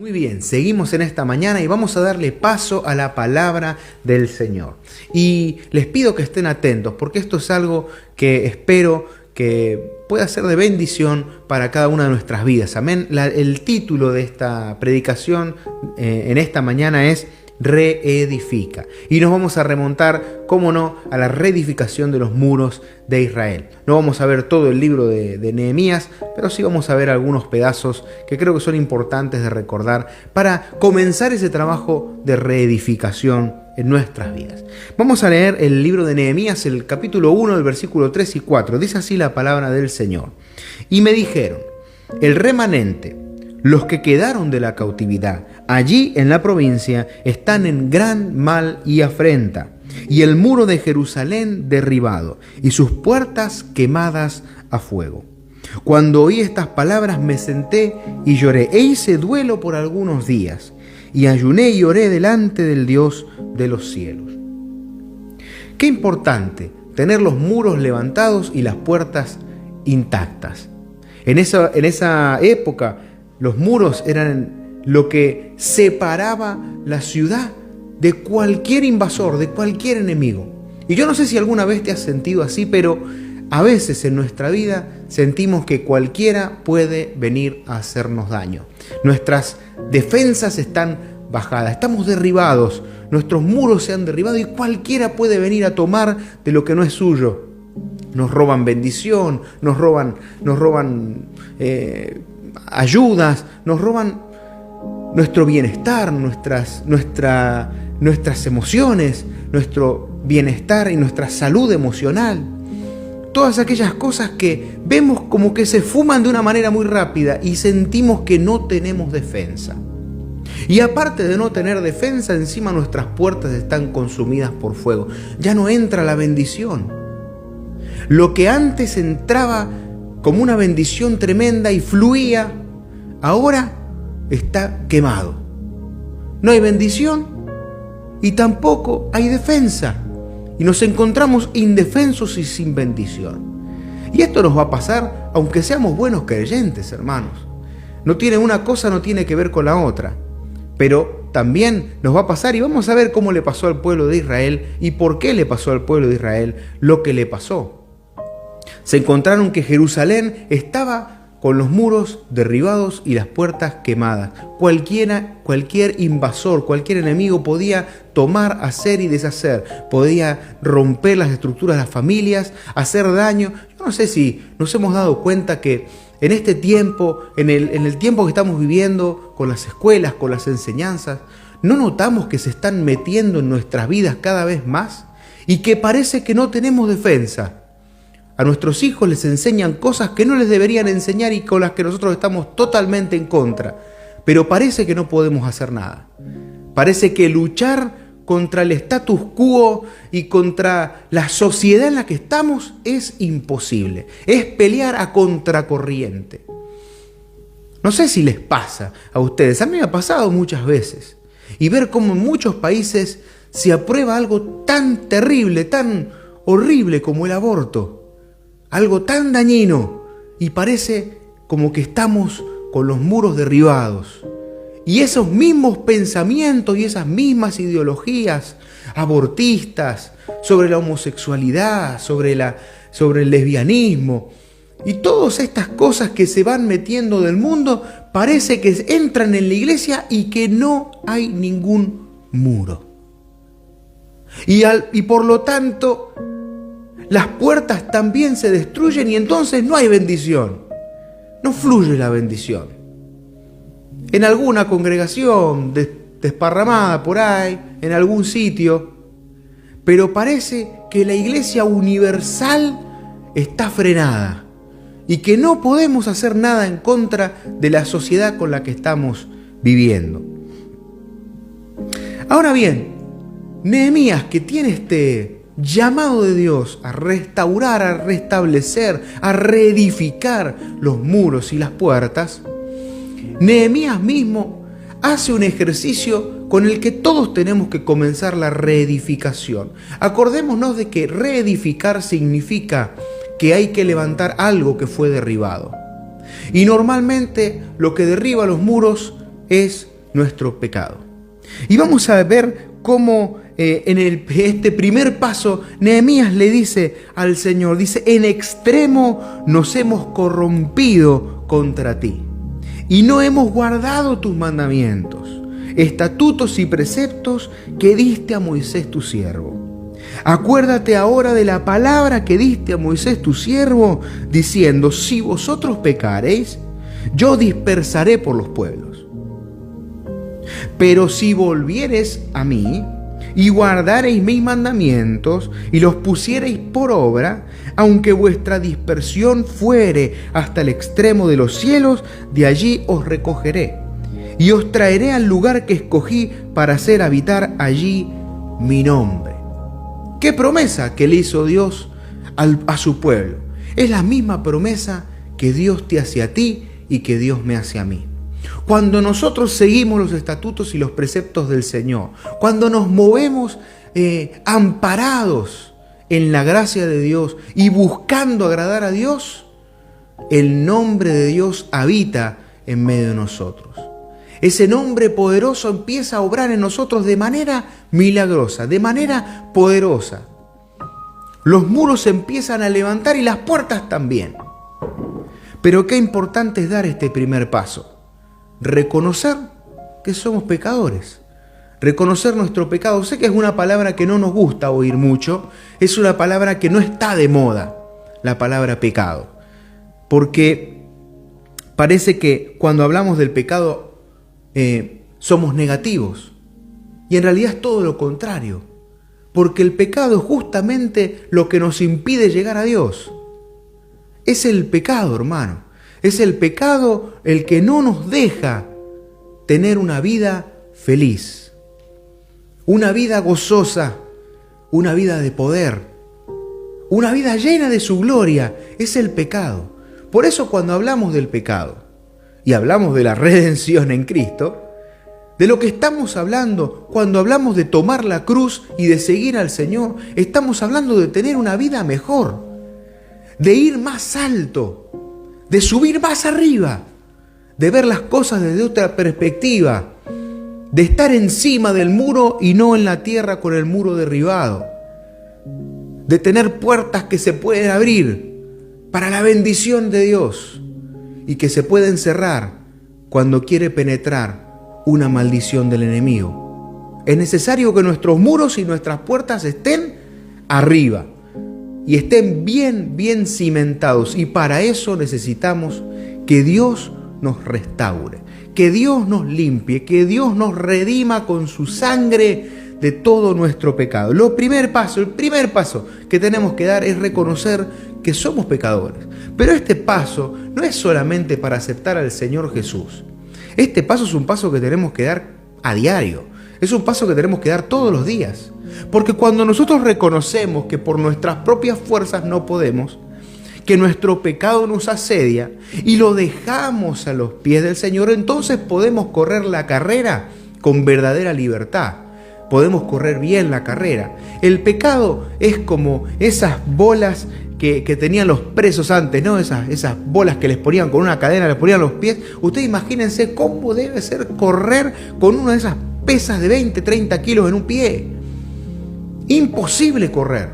Muy bien, seguimos en esta mañana y vamos a darle paso a la palabra del Señor. Y les pido que estén atentos porque esto es algo que espero que pueda ser de bendición para cada una de nuestras vidas. Amén. El título de esta predicación en esta mañana es Reedifica. Y nos vamos a remontar, cómo no, a la reedificación de los muros de Israel. No vamos a ver todo el libro de Nehemías, pero sí vamos a ver algunos pedazos que creo que son importantes de recordar para comenzar ese trabajo de reedificación en nuestras vidas. Vamos a leer el libro de Nehemías, el capítulo 1, del versículo 3 y 4. Dice así la palabra del Señor. Y me dijeron, el remanente, los que quedaron de la cautividad allí en la provincia, están en gran mal y afrenta, y el muro de Jerusalén derribado, y sus puertas quemadas a fuego. Cuando oí estas palabras me senté y lloré, e hice duelo por algunos días, y ayuné y oré delante del Dios de los cielos. Qué importante tener los muros levantados y las puertas intactas. En esa época, los muros eran lo que separaba la ciudad de cualquier invasor, de cualquier enemigo. Y yo no sé si alguna vez te has sentido así, pero a veces en nuestra vida sentimos que cualquiera puede venir a hacernos daño. Nuestras defensas están bajadas, estamos derribados, nuestros muros se han derribado y cualquiera puede venir a tomar de lo que no es suyo. Nos roban bendición, nos roban ayudas, nos roban nuestro bienestar, nuestras emociones, nuestro bienestar y nuestra salud emocional. Todas aquellas cosas que vemos como que se fuman de una manera muy rápida y sentimos que no tenemos defensa. Y aparte de no tener defensa, encima nuestras puertas están consumidas por fuego. Ya no entra la bendición. Lo que antes entraba como una bendición tremenda y fluía, ahora está quemado. No hay bendición y tampoco hay defensa. Y nos encontramos indefensos y sin bendición. Y esto nos va a pasar aunque seamos buenos creyentes, hermanos. Una cosa no tiene que ver con la otra. Pero también nos va a pasar y vamos a ver cómo le pasó al pueblo de Israel y por qué le pasó al pueblo de Israel lo que le pasó. Se encontraron que Jerusalén estaba con los muros derribados y las puertas quemadas. Cualquier invasor, cualquier enemigo podía tomar, hacer y deshacer. Podía romper las estructuras de las familias, hacer daño. Yo no sé si nos hemos dado cuenta que en este tiempo, en el tiempo que estamos viviendo, con las escuelas, con las enseñanzas, ¿no notamos que se están metiendo en nuestras vidas cada vez más? Y que parece que no tenemos defensa. A nuestros hijos les enseñan cosas que no les deberían enseñar y con las que nosotros estamos totalmente en contra. Pero parece que no podemos hacer nada. Parece que luchar contra el status quo y contra la sociedad en la que estamos es imposible. Es pelear a contracorriente. No sé si les pasa a ustedes. A mí me ha pasado muchas veces. Y ver cómo en muchos países se aprueba algo tan terrible, tan horrible como el aborto. Algo tan dañino y parece como que estamos con los muros derribados. Y esos mismos pensamientos y esas mismas ideologías abortistas sobre la homosexualidad, sobre el lesbianismo y todas estas cosas que se van metiendo del mundo, parece que entran en la iglesia y que no hay ningún muro. Y por lo tanto, las puertas también se destruyen y entonces no hay bendición. No fluye la bendición. En alguna congregación desparramada por ahí, en algún sitio, pero parece que la iglesia universal está frenada y que no podemos hacer nada en contra de la sociedad con la que estamos viviendo. Ahora bien, Nehemías, que tiene este llamado de Dios a restaurar, a restablecer, a reedificar los muros y las puertas, Nehemías mismo hace un ejercicio con el que todos tenemos que comenzar la reedificación. Acordémonos de que reedificar significa que hay que levantar algo que fue derribado. Y normalmente lo que derriba los muros es nuestro pecado. Y vamos a ver cómo en este primer paso Nehemías le dice al Señor, dice: en extremo nos hemos corrompido contra ti y no hemos guardado tus mandamientos, estatutos y preceptos que diste a Moisés tu siervo. Acuérdate ahora de la palabra que diste a Moisés tu siervo, diciendo: si vosotros pecareis, yo dispersaré por los pueblos. Pero si volviereis a mí y guardareis mis mandamientos y los pusiereis por obra, aunque vuestra dispersión fuere hasta el extremo de los cielos, de allí os recogeré y os traeré al lugar que escogí para hacer habitar allí mi nombre. ¿Qué promesa que le hizo Dios a su pueblo? Es la misma promesa que Dios te hace a ti y que Dios me hace a mí. Cuando nosotros seguimos los estatutos y los preceptos del Señor, cuando nos movemos amparados en la gracia de Dios y buscando agradar a Dios, el nombre de Dios habita en medio de nosotros. Ese nombre poderoso empieza a obrar en nosotros de manera milagrosa, de manera poderosa. Los muros se empiezan a levantar y las puertas también. Pero qué importante es dar este primer paso. Reconocer que somos pecadores. Reconocer nuestro pecado. Sé que es una palabra que no nos gusta oír mucho. Es una palabra que no está de moda, la palabra pecado. Porque parece que cuando hablamos del pecado somos negativos. Y en realidad es todo lo contrario. Porque el pecado es justamente lo que nos impide llegar a Dios. Es el pecado, hermano. Es el pecado el que no nos deja tener una vida feliz, una vida gozosa, una vida de poder, una vida llena de su gloria. Es el pecado. Por eso cuando hablamos del pecado y hablamos de la redención en Cristo, de lo que estamos hablando cuando hablamos de tomar la cruz y de seguir al Señor, estamos hablando de tener una vida mejor, de ir más alto, de subir más arriba, de ver las cosas desde otra perspectiva, de estar encima del muro y no en la tierra con el muro derribado, de tener puertas que se pueden abrir para la bendición de Dios y que se pueden cerrar cuando quiere penetrar una maldición del enemigo. Es necesario que nuestros muros y nuestras puertas estén arriba y estén bien cimentados, y para eso necesitamos que Dios nos restaure, que Dios nos limpie, que Dios nos redima con su sangre de todo nuestro pecado. El primer paso que tenemos que dar es reconocer que somos pecadores. Pero este paso no es solamente para aceptar al Señor Jesús. Este paso es un paso que tenemos que dar a diario. Es un paso que tenemos que dar todos los días. Porque cuando nosotros reconocemos que por nuestras propias fuerzas no podemos, que nuestro pecado nos asedia y lo dejamos a los pies del Señor, entonces podemos correr la carrera con verdadera libertad. Podemos correr bien la carrera. El pecado es como esas bolas que tenían los presos antes, ¿no? Esas bolas que les ponían con una cadena, les ponían los pies. Ustedes imagínense cómo debe ser correr con una de esas pesas de 20, 30 kilos en un pie. Imposible correr.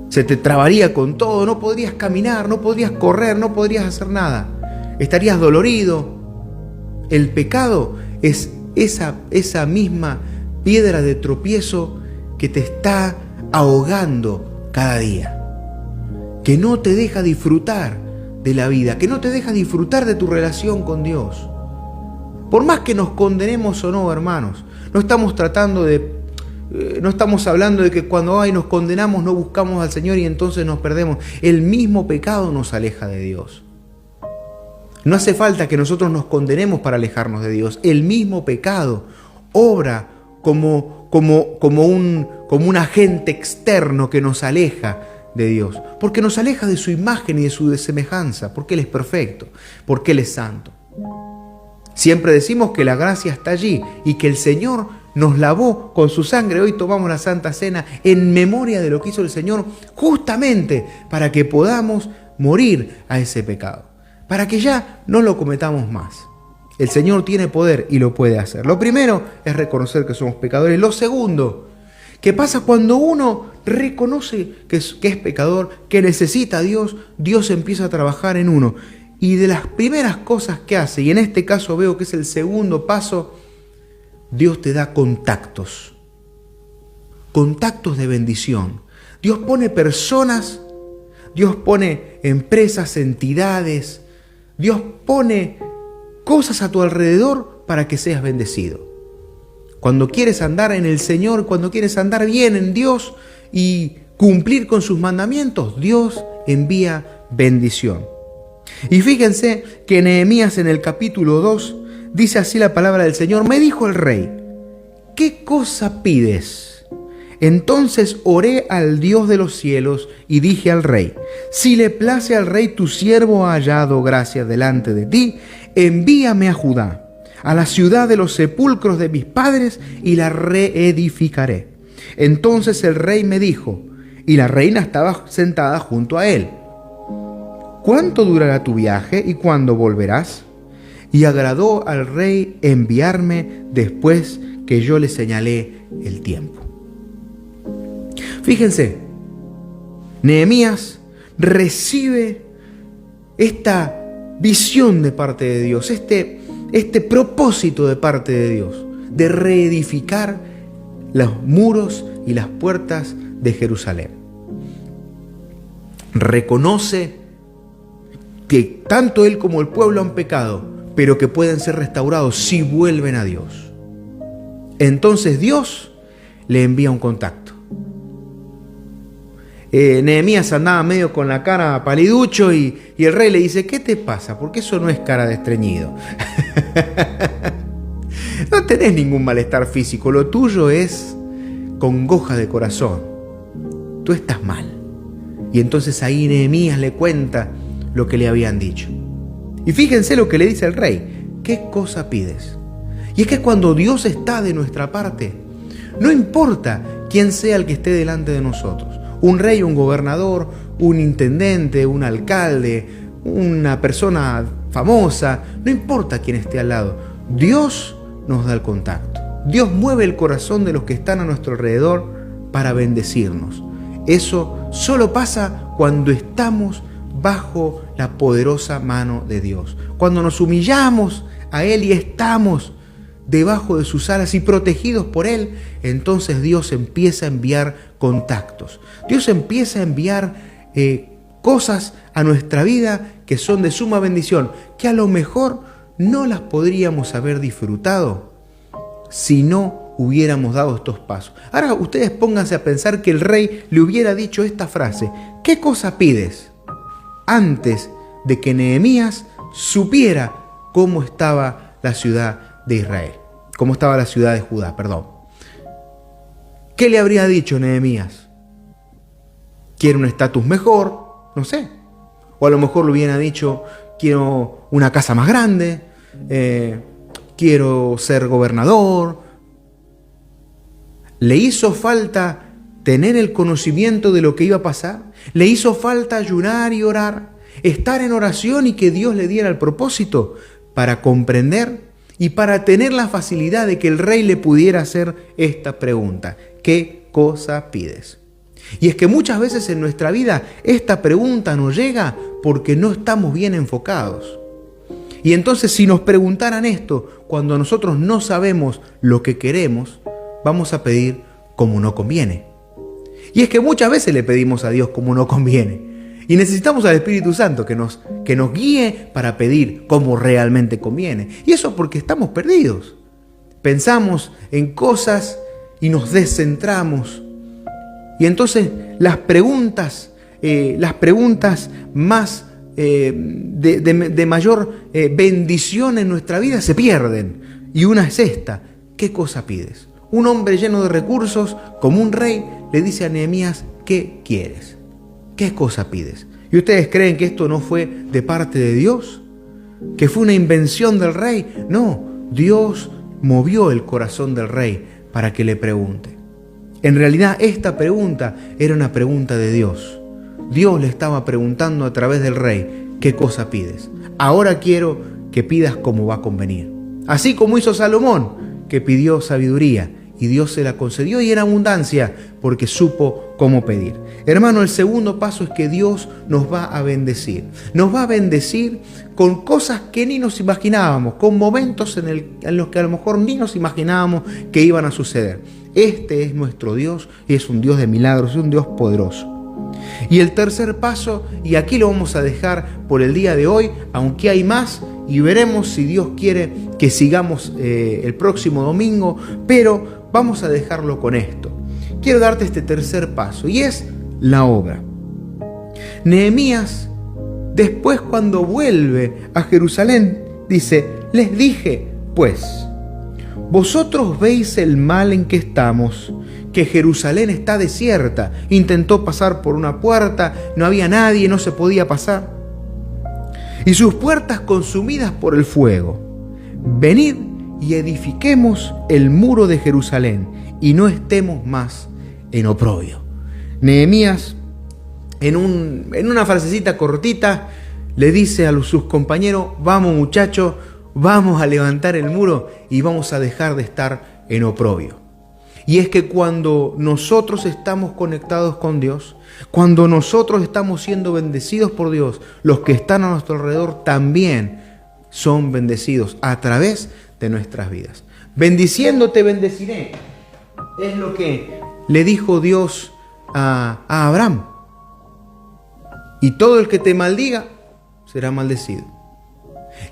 Se te trabaría con todo, no podrías caminar, no podrías correr, no podrías hacer nada. Estarías dolorido. El pecado es esa misma piedra de tropiezo que te está ahogando cada día, que no te deja disfrutar de la vida, que no te deja disfrutar de tu relación con Dios. Por más que nos condenemos o no, hermanos, no estamos hablando de que cuando nos condenamos no buscamos al Señor y entonces nos perdemos. El mismo pecado nos aleja de Dios. No hace falta que nosotros nos condenemos para alejarnos de Dios. El mismo pecado obra como un agente externo que nos aleja de Dios, porque nos aleja de su imagen y de su semejanza, porque Él es perfecto, porque Él es santo. Siempre decimos que la gracia está allí y que el Señor nos lavó con su sangre. Hoy tomamos la Santa Cena en memoria de lo que hizo el Señor, justamente para que podamos morir a ese pecado, para que ya no lo cometamos más. El Señor tiene poder y lo puede hacer. Lo primero es reconocer que somos pecadores. Lo segundo, ¿qué pasa cuando uno reconoce que es pecador, que necesita a Dios? Dios empieza a trabajar en uno. Y de las primeras cosas que hace, y en este caso veo que es el segundo paso, Dios te da contactos. Contactos de bendición. Dios pone personas, Dios pone empresas, entidades, Dios pone cosas a tu alrededor para que seas bendecido. Cuando quieres andar en el Señor, cuando quieres andar bien en Dios y cumplir con sus mandamientos, Dios envía bendición. Y fíjense que Nehemías en el capítulo 2 dice así la palabra del Señor: me dijo el rey, ¿qué cosa pides? Entonces oré al Dios de los cielos y dije al rey: si le place al rey, tu siervo ha hallado gracia delante de ti, envíame a Judá, a la ciudad de los sepulcros de mis padres, y la reedificaré. Entonces el rey me dijo, y la reina estaba sentada junto a él: ¿cuánto durará tu viaje y cuándo volverás? Y agradó al rey enviarme después que yo le señalé el tiempo. Fíjense, Nehemías recibe esta visión de parte de Dios, este propósito de parte de Dios, de reedificar los muros y las puertas de Jerusalén. Reconoce que tanto él como el pueblo han pecado, pero que pueden ser restaurados si vuelven a Dios. Entonces Dios le envía un contacto. Nehemías andaba medio con la cara paliducho y el rey le dice: ¿qué te pasa? Porque eso no es cara de estreñido. No tenés ningún malestar físico, lo tuyo es congoja de corazón. Tú estás mal. Y entonces ahí Nehemías le cuenta lo que le habían dicho. Y fíjense lo que le dice el rey: ¿qué cosa pides? Y es que cuando Dios está de nuestra parte, no importa quién sea el que esté delante de nosotros, un rey, un gobernador, un intendente, un alcalde, una persona famosa, no importa quién esté al lado, Dios nos da el contacto. Dios mueve el corazón de los que están a nuestro alrededor para bendecirnos. Eso solo pasa cuando estamos bajo la poderosa mano de Dios. Cuando nos humillamos a Él y estamos debajo de sus alas y protegidos por Él, entonces Dios empieza a enviar contactos. Dios empieza a enviar cosas a nuestra vida que son de suma bendición, que a lo mejor no las podríamos haber disfrutado si no hubiéramos dado estos pasos. Ahora ustedes pónganse a pensar que el rey le hubiera dicho esta frase: ¿qué cosa pides? Antes de que Nehemías supiera cómo estaba la ciudad de Israel, cómo estaba la ciudad de Judá, perdón. ¿Qué le habría dicho Nehemías? ¿Quiere un estatus mejor? No sé. O a lo mejor le hubiera dicho: quiero una casa más grande, quiero ser gobernador. ¿Le hizo falta tener el conocimiento de lo que iba a pasar? ¿Le hizo falta ayunar y orar? ¿Estar en oración y que Dios le diera el propósito para comprender y para tener la facilidad de que el rey le pudiera hacer esta pregunta: ¿qué cosa pides? Y es que muchas veces en nuestra vida esta pregunta nos llega porque no estamos bien enfocados. Y entonces, si nos preguntaran esto cuando nosotros no sabemos lo que queremos, vamos a pedir como no conviene. Y es que muchas veces le pedimos a Dios como no conviene. Y necesitamos al Espíritu Santo que nos guíe para pedir como realmente conviene. Y eso porque estamos perdidos. Pensamos en cosas y nos descentramos. Y entonces las preguntas más de mayor bendición en nuestra vida se pierden. Y una es esta: ¿qué cosa pides? Un hombre lleno de recursos, como un rey, le dice a Nehemías: ¿qué quieres? ¿Qué cosa pides? ¿Y ustedes creen que esto no fue de parte de Dios? ¿Que fue una invención del rey? No, Dios movió el corazón del rey para que le pregunte. En realidad esta pregunta era una pregunta de Dios. Dios le estaba preguntando a través del rey: ¿qué cosa pides? Ahora quiero que pidas como va a convenir. Así como hizo Salomón, que pidió sabiduría y Dios se la concedió y en abundancia porque supo cómo pedir. Hermano, el segundo paso es que Dios nos va a bendecir. Nos va a bendecir con cosas que ni nos imaginábamos, con momentos en los que a lo mejor ni nos imaginábamos que iban a suceder. Este es nuestro Dios y es un Dios de milagros, es un Dios poderoso. Y el tercer paso, y aquí lo vamos a dejar por el día de hoy, aunque hay más, y veremos si Dios quiere que sigamos el próximo domingo, pero vamos a dejarlo con esto. Quiero darte este tercer paso, y es la obra. Nehemías, después cuando vuelve a Jerusalén, dice: les dije, pues, vosotros veis el mal en que estamos, que Jerusalén está desierta. Intentó pasar por una puerta, no había nadie, no se podía pasar. Y sus puertas consumidas por el fuego. Venid y edifiquemos el muro de Jerusalén y no estemos más en oprobio. Nehemías, en una frasecita cortita, le dice a sus compañeros: vamos muchachos, vamos a levantar el muro y vamos a dejar de estar en oprobio. Y es que cuando nosotros estamos conectados con Dios, cuando nosotros estamos siendo bendecidos por Dios, los que están a nuestro alrededor también son bendecidos a través de nuestras vidas. Bendiciéndote bendeciré. Es lo que le dijo Dios a Abraham. Y todo el que te maldiga será maldecido.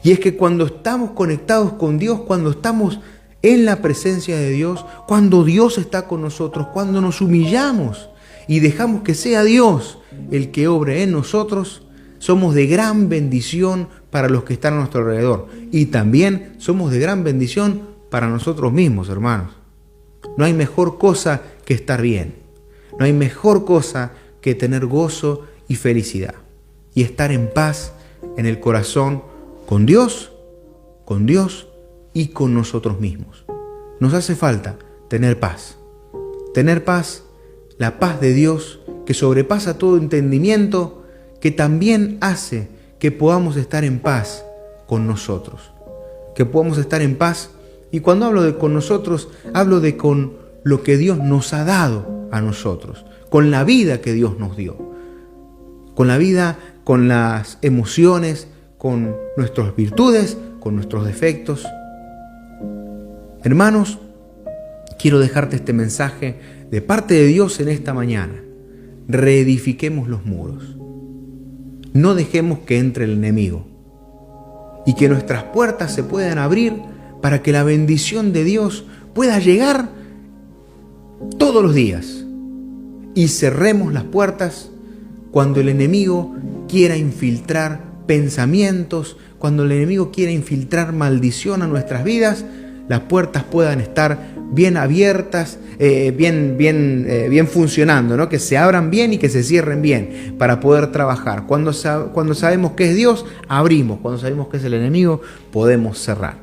Y es que cuando estamos conectados con Dios, cuando estamos en la presencia de Dios, cuando Dios está con nosotros, cuando nos humillamos y dejamos que sea Dios el que obre en nosotros, somos de gran bendición para los que están a nuestro alrededor. Y también somos de gran bendición para nosotros mismos, hermanos. No hay mejor cosa que estar bien. No hay mejor cosa que tener gozo y felicidad. Y estar en paz en el corazón con Dios y con nosotros mismos. Nos hace falta tener paz. Tener paz, la paz de Dios que sobrepasa todo entendimiento, que también hace que podamos estar en paz con nosotros. Que podamos estar en paz. Y cuando hablo de con nosotros, hablo de con lo que Dios nos ha dado a nosotros. Con la vida que Dios nos dio. Con la vida, con las emociones, con nuestras virtudes, con nuestros defectos. Hermanos, quiero dejarte este mensaje de parte de Dios en esta mañana. Reedifiquemos los muros. No dejemos que entre el enemigo y que nuestras puertas se puedan abrir para que la bendición de Dios pueda llegar todos los días. Y cerremos las puertas cuando el enemigo quiera infiltrar pensamientos, cuando el enemigo quiera infiltrar maldición a nuestras vidas, las puertas puedan estar bien abiertas, bien funcionando, ¿no? Que se abran bien y que se cierren bien para poder trabajar. Cuando sabemos que es Dios, abrimos. Cuando sabemos que es el enemigo, podemos cerrar.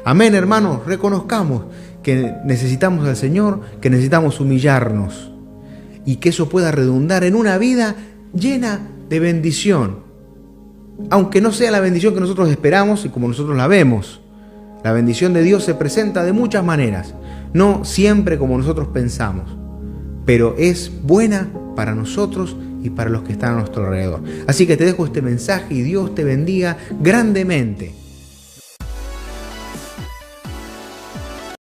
Amén, hermanos. Reconozcamos que necesitamos al Señor, que necesitamos humillarnos y que eso pueda redundar en una vida llena de bendición. Aunque no sea la bendición que nosotros esperamos y como nosotros la vemos. La bendición de Dios se presenta de muchas maneras, no siempre como nosotros pensamos, pero es buena para nosotros y para los que están a nuestro alrededor. Así que te dejo este mensaje y Dios te bendiga grandemente.